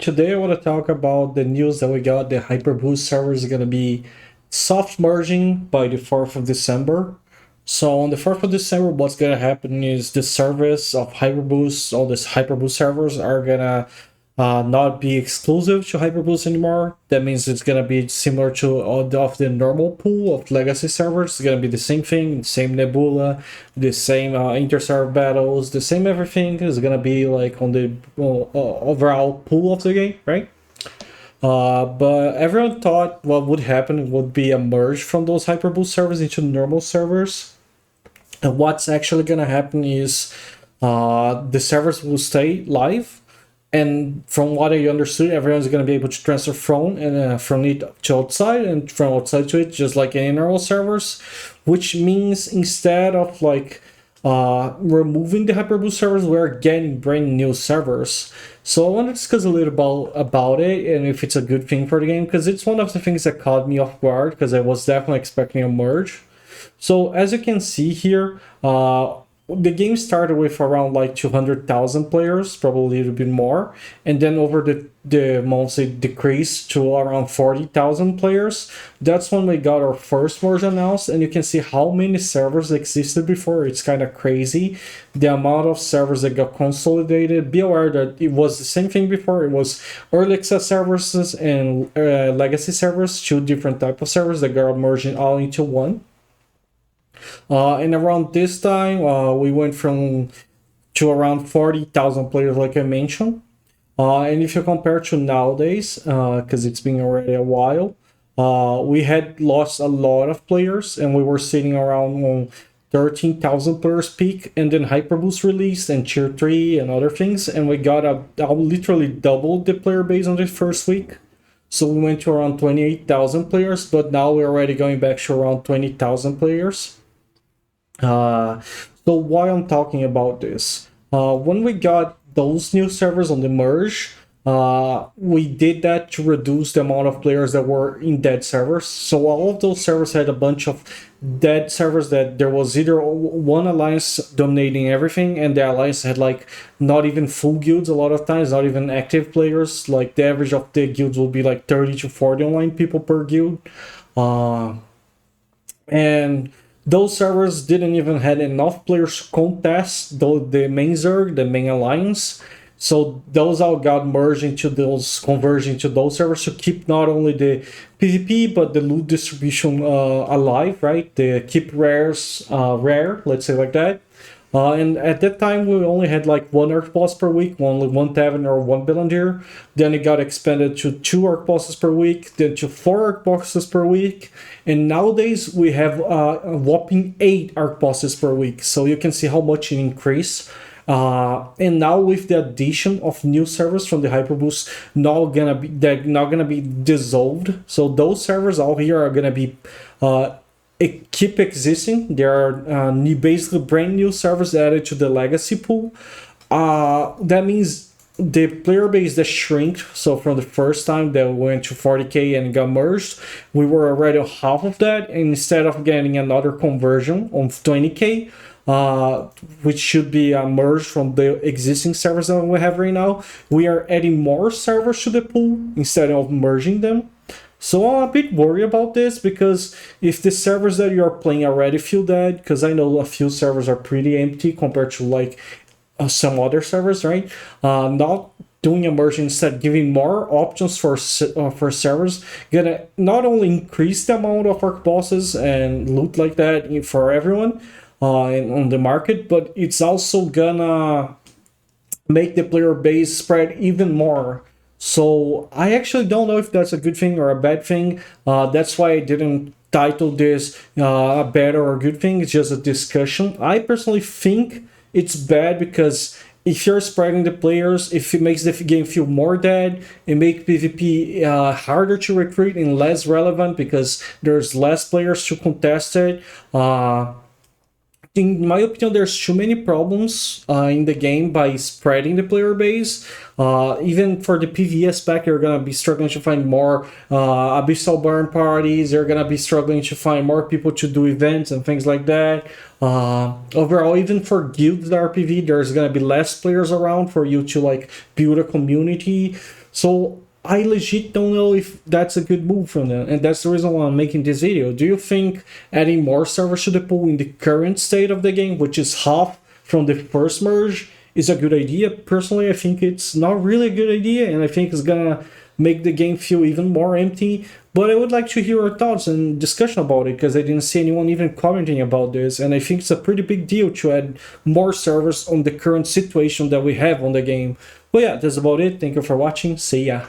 Today I want to talk about the news that we got. The Hyperboost server is going to be soft merging by the 4th of December. So on the 4th of December, what's going to happen is the service of Hyperboost, all these Hyperboost servers are going to not be exclusive to Hyperboost anymore. That means it's going to be similar to all of the normal pool of legacy servers. It's going to be the same thing, same nebula, the same inter-server battles, the same everything is going to be like on the overall pool of the game, right? But everyone thought what would happen would be a merge from those Hyperboost servers into normal servers. And what's actually going to happen is the servers will stay live, and from what I understood, everyone's going to be able to transfer from it to outside and from outside to it, just like any normal servers. Which means instead of like removing the Hyperboost servers, we're getting brand new servers. So I want to discuss a little about it and if it's a good thing for the game, because it's one of the things that caught me off guard, because I was definitely expecting a merge. So as you can see here, the game started with around like 200,000 players, probably a little bit more, and then over the months it decreased to around 40,000 players. That's when we got our first merge announced, and you can see how many servers existed before. It's kind of crazy the amount of servers that got consolidated. Be aware that it was the same thing before. It was early access servers and legacy servers, two different types of servers that got merged all into one. And around this time, we went to around 40,000 players, like I mentioned. And if you compare to nowadays, because it's been already a while, we had lost a lot of players, and we were sitting around 13,000 players peak, and then Hyperboost released and Tier 3 and other things, and we got literally doubled the player base on the first week. So we went to around 28,000 players, but now we're already going back to around 20,000 players. So why I'm talking about this? When we got those new servers on the merge, we did that to reduce the amount of players that were in dead servers. So all of those servers had a bunch of dead servers that there was either one alliance dominating everything, and the alliance had like not even full guilds a lot of times, not even active players. Like the average of the guilds will be like 30 to 40 online people per guild. And those servers didn't even had enough players to contest the main Zerg, the main alliance. So those all got merged into those, converged into those servers to keep not only the PvP but the loot distribution alive, right? They keep rares rare, let's say like that. And at that time, we only had like one Archboss per week, only one E.Tevent or one Bellandir. Then it got expanded to 2 Archbosses per week, then to 4 Archbosses per week. And nowadays, we have a whopping 8 Archbosses per week. So you can see how much it increased. And now with the addition of new servers from the Hyperboost, they're not gonna be dissolved. So those servers out here are gonna be keep existing. There are basically brand new servers added to the legacy pool. That means the player base that shrink. So from the first time that went to 40k and got merged, we were already half of that. And instead of getting another conversion on 20k, which should be merged from the existing servers that we have right now, we are adding more servers to the pool instead of merging them. So I'm a bit worried about this, because if the servers that you're playing already feel dead, because I know a few servers are pretty empty compared to like some other servers, right? Not doing immersion, instead giving more options for servers, gonna not only increase the amount of Archbosses and loot like that for everyone on the market, but it's also gonna make the player base spread even more. So I actually don't know if that's a good thing or a bad thing. That's why I didn't title this a bad or a good thing. It's just a discussion. I personally think it's bad, because if you're spreading the players, if it makes the game feel more dead, it makes PvP harder to recruit and less relevant because there's less players to contest it. In my opinion, there's too many problems in the game by spreading the player base. Even for the PvE aspect, you're gonna be struggling to find more abyssal burn parties. You're gonna be struggling to find more people to do events and things like that. Overall, even for guilds that are PvE, there's gonna be less players around for you to like build a community. So I legit don't know if that's a good move from them, and that's the reason why I'm making this video. Do you think adding more servers to the pool in the current state of the game, which is half from the first merge, is a good idea? Personally, I think it's not really a good idea, and I think it's gonna make the game feel even more empty. But I would like to hear your thoughts and discussion about it, because I didn't see anyone even commenting about this, and I think it's a pretty big deal to add more servers on the current situation that we have on the game. But yeah, that's about it. Thank you for watching. See ya.